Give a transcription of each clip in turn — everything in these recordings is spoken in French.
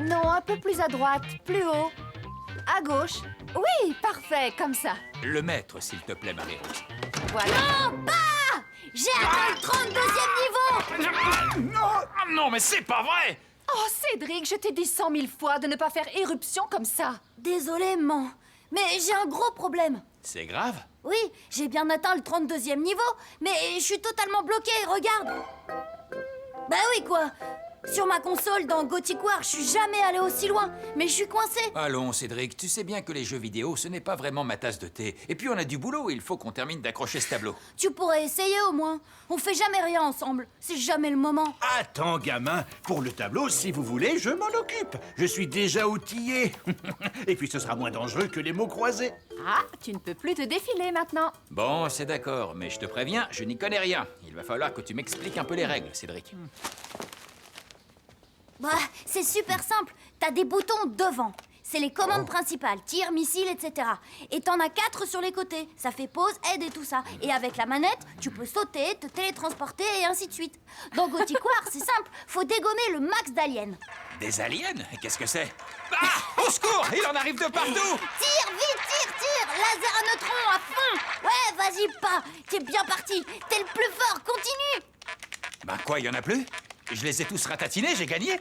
Non, un peu plus à droite, plus haut. À gauche. Oui, parfait, comme ça. Le maître, s'il te plaît, Marie-Rose. Voilà. Non, pas! J'ai atteint le 32e niveau! Non, mais c'est pas vrai! Oh, Cédric, je t'ai dit 100 000 fois de ne pas faire éruption comme ça. Désolée, maman, mais j'ai un gros problème. C'est grave? Oui, j'ai bien atteint le 32e niveau, mais je suis totalement bloquée, regarde. Bah oui, quoi. Sur ma console, dans Gothic War, je suis jamais allée aussi loin, mais je suis coincée. Allons, Cédric, tu sais bien que les jeux vidéo, ce n'est pas vraiment ma tasse de thé. Et puis on a du boulot, il faut qu'on termine d'accrocher ce tableau. Tu pourrais essayer au moins. On fait jamais rien ensemble, c'est jamais le moment. Attends, gamin, pour le tableau, si vous voulez, je m'en occupe. Je suis déjà outillé. Et puis ce sera moins dangereux que les mots croisés. Ah, tu ne peux plus te défiler maintenant. Bon, c'est d'accord, mais je te préviens, je n'y connais rien. Il va falloir que tu m'expliques un peu les règles, Cédric. Bah, c'est super simple. T'as des boutons devant. C'est les commandes principales, tir, missile, etc. Et t'en as 4 sur les côtés. Ça fait pause, aide et tout ça. Et avec la manette, tu peux sauter, te télétransporter et ainsi de suite. Dans Gothic War, c'est simple. Faut dégommer le max d'aliens. Des aliens? Qu'est-ce que c'est? Ah! Au secours! Il en arrive de partout! Tire, vite, tire! Laser à neutrons à fond! Ouais, vas-y, pas! T'es bien parti! T'es le plus fort, continue! Bah quoi, il y en a plus? Je les ai tous ratatinés, j'ai gagné?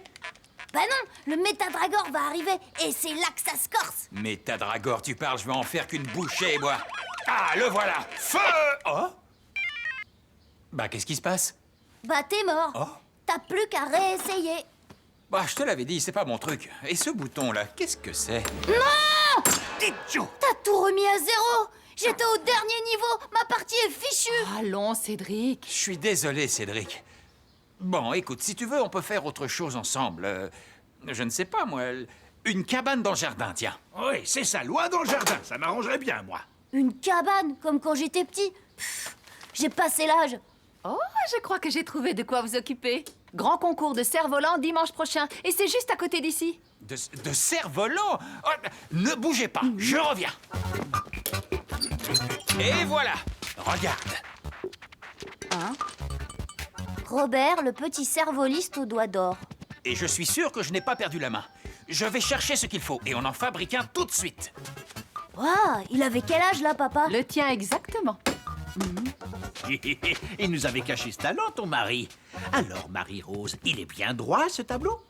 Bah non, le Métadragor va arriver et c'est là que ça se corse! Métadragor, tu parles, je vais en faire qu'une bouchée, moi! Ah, le voilà! Feu! Oh! Bah, qu'est-ce qui se passe? Bah t'es mort! Oh. T'as plus qu'à réessayer! Bah, je te l'avais dit, c'est pas mon truc. Et ce bouton-là, qu'est-ce que c'est? Non! Titchou! T'as tout remis à zéro! J'étais au dernier niveau! Ma partie est fichue! Allons, Cédric. Je suis désolé, Cédric. Bon, écoute, si tu veux, on peut faire autre chose ensemble. Je ne sais pas, moi. Une cabane dans le jardin, tiens. Oui, c'est ça, loin dans le jardin. Ça m'arrangerait bien, moi. Une cabane, comme quand j'étais petit. Pff, j'ai passé l'âge. Oh, je crois que j'ai trouvé de quoi vous occuper. Grand concours de cerf-volant dimanche prochain. Et c'est juste à côté d'ici. De cerf-volant? Oh, ne bougez pas, je reviens. Et voilà, regarde. Hein? Robert, le petit cervoliste aux doigts d'or. Et je suis sûr que je n'ai pas perdu la main. Je vais chercher ce qu'il faut et on en fabrique un tout de suite. Waouh, il avait quel âge là, papa? Le tien exactement. Il nous avait caché ce talent, ton mari. Alors, Marie-Rose, il est bien droit, ce tableau?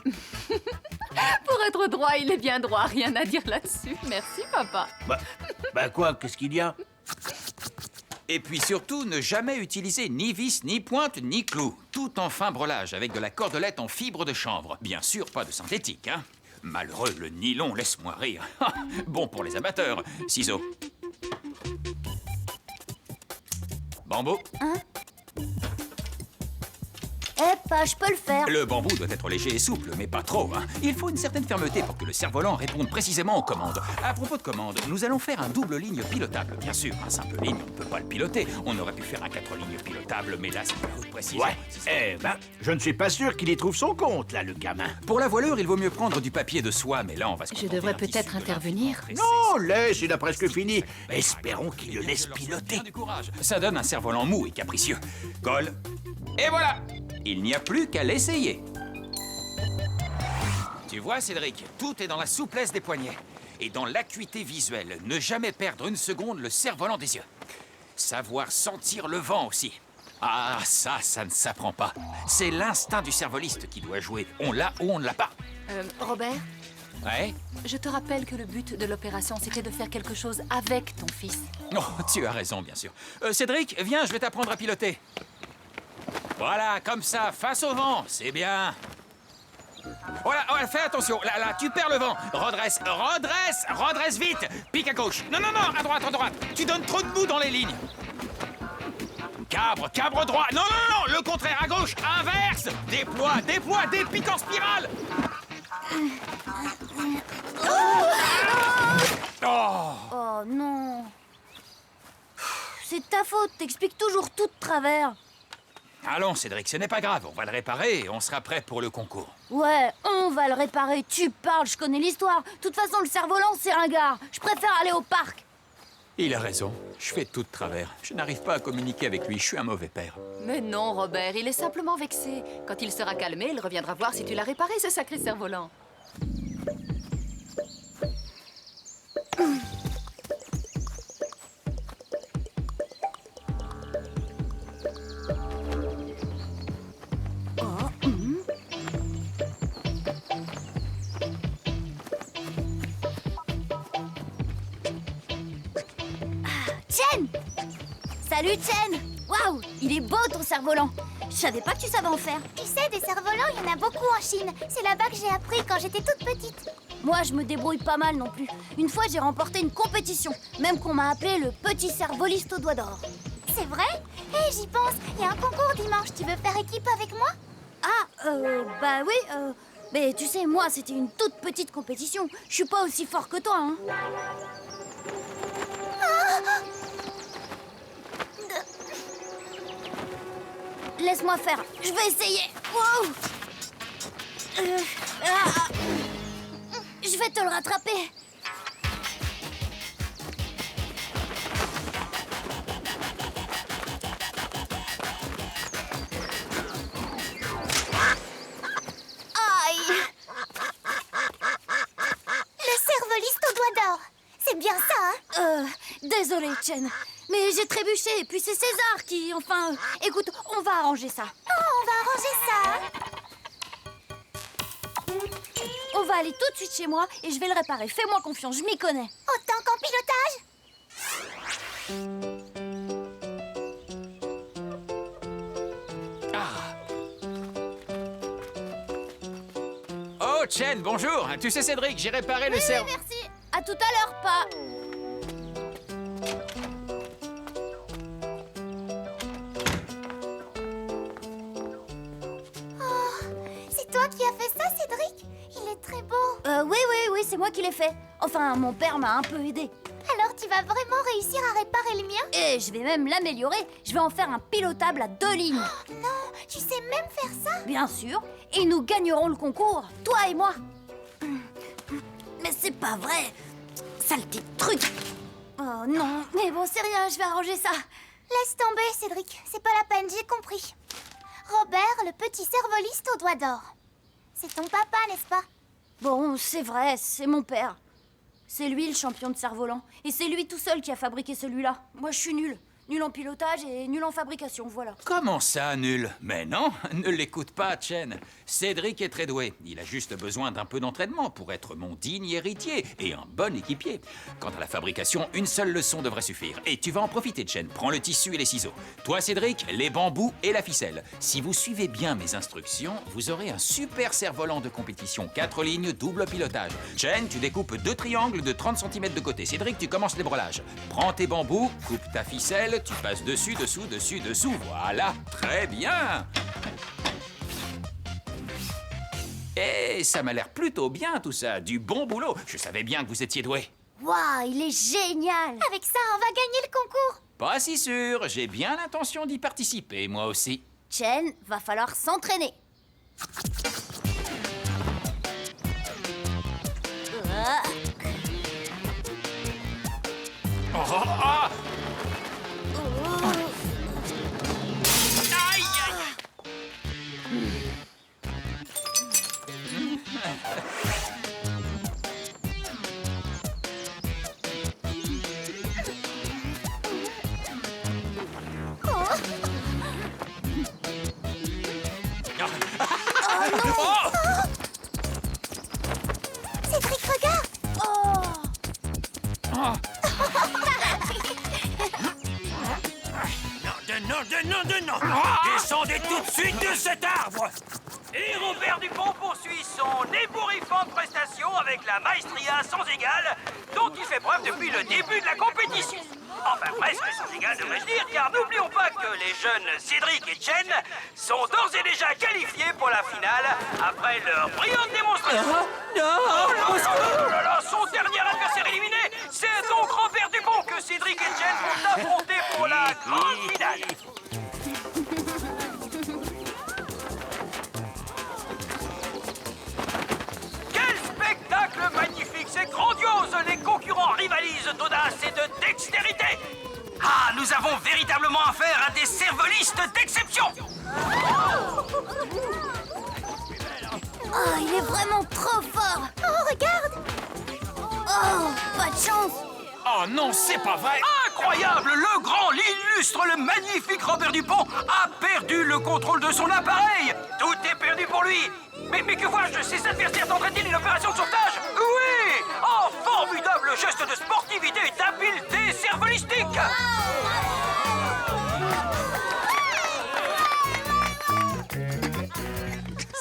Pour être droit, il est bien droit. Rien à dire là-dessus. Merci, papa. Bah quoi, qu'est-ce qu'il y a? Et puis surtout, ne jamais utiliser ni vis, ni pointe, ni clou. Tout en fin brelage avec de la cordelette en fibre de chanvre. Bien sûr, pas de synthétique, hein. Malheureux, le nylon, laisse-moi rire. Bon pour les amateurs. Ciseaux. Bambou. Eh, pas, je peux le faire. Le bambou doit être léger et souple, mais pas trop, hein. Il faut une certaine fermeté pour que le cerf-volant réponde précisément aux commandes. À propos de commandes, nous allons faire un double ligne pilotable. Bien sûr, un simple ligne, on ne peut pas le piloter. On aurait pu faire un 4 lignes pilotable, mais là, c'est beaucoup de précision. Ouais, eh ben, je ne suis pas sûr qu'il y trouve son compte, là, le gamin. Pour la voilure, il vaut mieux prendre du papier de soie, mais là, on va se Je contenter devrais d'un tissu peut-être de lin intervenir. finement tressé. Non, laisse, il a presque fini. Espérons qu'il le laisse piloter. Du courage. Ça donne un cerf-volant mou et capricieux. Colle. Et voilà. Il n'y a plus qu'à l'essayer. Tu vois, Cédric, tout est dans la souplesse des poignets. Et dans l'acuité visuelle. Ne jamais perdre une seconde le cerf-volant des yeux. Savoir sentir le vent aussi. Ah, ça ne s'apprend pas. C'est l'instinct du cervoliste qui doit jouer. On l'a ou on ne l'a pas. Robert, Ouais? je te rappelle que le but de l'opération, c'était de faire quelque chose avec ton fils. Oh, tu as raison, bien sûr. Cédric, viens, je vais t'apprendre à piloter. Voilà, comme ça, face au vent, c'est bien. Voilà, oh, fais attention, là, tu perds le vent. Redresse vite. Pique à gauche. Non, à droite. Tu donnes trop de bout dans les lignes. Cabre droit. Non, le contraire, à gauche, inverse. Déploie, dépique en spirale. Oh. Oh non. C'est de ta faute, t'expliques toujours tout de travers. Allons, Cédric, ce n'est pas grave. On va le réparer et on sera prêt pour le concours. Ouais, on va le réparer. Tu parles, je connais l'histoire. De toute façon, le cerf-volant, c'est ringard. Je préfère aller au parc. Il a raison. Je fais tout de travers. Je n'arrive pas à communiquer avec lui. Je suis un mauvais père. Mais non, Robert, il est simplement vexé. Quand il sera calmé, il reviendra voir si tu l'as réparé, ce sacré cerf-volant. Chen! Salut Chen! Waouh, il est beau ton cerf-volant! Je savais pas que tu savais en faire. Tu sais, des cerfs-volants, il y en a beaucoup en Chine. C'est là-bas que j'ai appris quand j'étais toute petite. Moi, je me débrouille pas mal non plus. Une fois, j'ai remporté une compétition, même qu'on m'a appelé le petit cerf-voliste au doigt d'or. C'est vrai? Hé, j'y pense. Il y a un concours dimanche. Tu veux faire équipe avec moi? Bah oui, mais tu sais, moi, c'était une toute petite compétition. Je suis pas aussi fort que toi, hein. Laisse-moi faire, je vais essayer. Wow. Je vais te le rattraper. Aïe! Le cerf-voliste au doigt d'or. C'est bien ça, hein? Désolée, Chen. Mais j'ai trébuché, et puis c'est César qui... Enfin, écoute, on va arranger ça. Oh, on va arranger ça. On va aller tout de suite chez moi et je vais le réparer. Fais-moi confiance, je m'y connais. Autant qu'en pilotage. Oh, Chen, bonjour. Tu sais, Cédric, j'ai réparé le cerf... Merci. À tout à l'heure, pas. C'est toi qui as fait ça, Cédric? Il est très beau. Oui, c'est moi qui l'ai fait. Enfin, mon père m'a un peu aidé. Alors tu vas vraiment réussir à réparer le mien? Et je vais même l'améliorer. Je vais en faire un pilotable à 2 lignes. Oh, non, tu sais même faire ça? Bien sûr. Et nous gagnerons le concours, toi et moi. Mais c'est pas vrai. Saleté de truc. Oh non, mais bon, c'est rien, je vais arranger ça. Laisse tomber, Cédric. C'est pas la peine, j'ai compris. Robert, le petit cerf-voliste au doigt d'or. C'est ton papa, n'est-ce pas? Bon, c'est vrai, c'est mon père. C'est lui le champion de cerf-volant. Et c'est lui tout seul qui a fabriqué celui-là. Moi, je suis nul. Nul en pilotage et nul en fabrication, voilà. Comment ça, nul? Mais non, ne l'écoute pas, Chen. Cédric est très doué. Il a juste besoin d'un peu d'entraînement pour être mon digne héritier et un bon équipier. Quant à la fabrication, une seule leçon devrait suffire. Et tu vas en profiter, Chen. Prends le tissu et les ciseaux. Toi, Cédric, les bambous et la ficelle. Si vous suivez bien mes instructions, vous aurez un super cerf-volant de compétition. 4 lignes, double pilotage. Chen, tu découpes 2 triangles de 30 cm de côté. Cédric, tu commences les brelages. Prends tes bambous, coupe ta ficelle, tu passes dessus, dessous, dessus, dessous. Voilà, très bien. Eh, ça m'a l'air plutôt bien tout ça, du bon boulot. Je savais bien que vous étiez doué. Waouh, il est génial. Avec ça, on va gagner le concours. Pas si sûr, j'ai bien l'intention d'y participer, moi aussi. Chen, va falloir s'entraîner. Oh, oh, oh. Aïe, aïe. Oh. Cédric, regarde. Oh. Non. Descendez tout de suite de cet arbre. Et Robert Dupont poursuit son ébouriffante prestation avec la maestria sans égale dont il fait preuve depuis le début de la compétition. Enfin, presque sans égale, devrais-je dire, car n'oublions pas que les jeunes Cédric et Chen sont d'ores et déjà qualifiés pour la finale après leur brillante démonstration. Oh là là, son dernier adversaire éliminé, c'est donc Robert Dupont que Cédric et Chen vont affronter pour la grande finale. Quel spectacle magnifique, c'est grandiose, les concurrents rivalisent d'audace et de dextérité. Ah, nous avons véritablement affaire à des cervelistes d'exception. Oh, il est vraiment trop fort. Oh, regarde! Oh, pas de chance. Oh non, c'est pas vrai! Incroyable! Le grand, l'illustre, le magnifique Robert Dupont a perdu le contrôle de son appareil! Tout est perdu pour lui! Mais que vois-je? Ses adversaires tenteraient-ils une opération de sauvetage? Oui! Oh, formidable geste de sportivité et d'habileté cervelistique!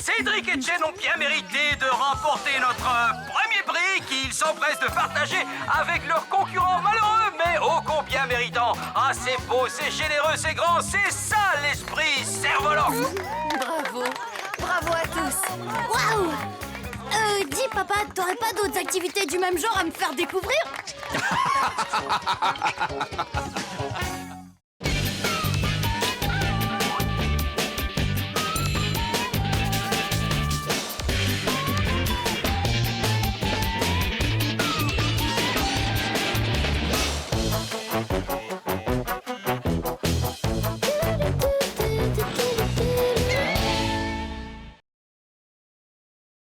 Cédric et Jen ont bien mérité de remporter notre premier prix qu'ils s'empressent de partager avec leurs concurrents malheureux, mais ô combien méritants. Ah, c'est beau, c'est généreux, c'est grand, c'est ça l'esprit cerf-volant. Bravo. Bravo à tous. Waouh. Dis papa, t'aurais pas d'autres activités du même genre à me faire découvrir?